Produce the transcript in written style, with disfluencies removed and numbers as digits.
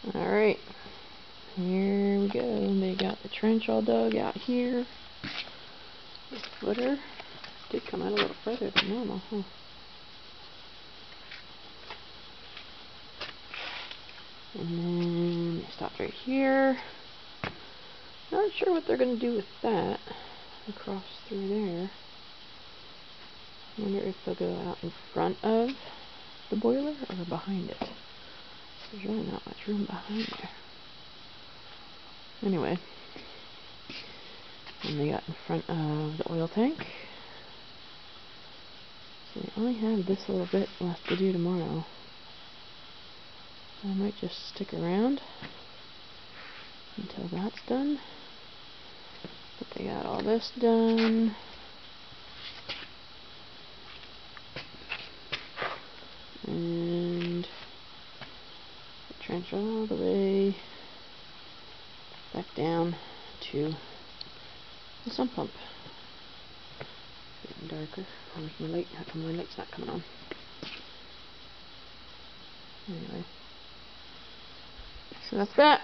Alright, here we go. They got the trench all dug out here. The footer did come out a little further than normal, huh? And then they stopped right here. Not sure what they're going to do with that. Across through there. I wonder if they'll go out in front of the boiler or behind it. There's really not much room behind there. Anyway. And they got in front of the oil tank. So they only have this little bit left to do tomorrow. I might just stick around until that's done. But they got all this done. And the trench all the way back down to the sump pump. Getting darker. Where's my light? How come my light's not coming on? Anyway. So that's that.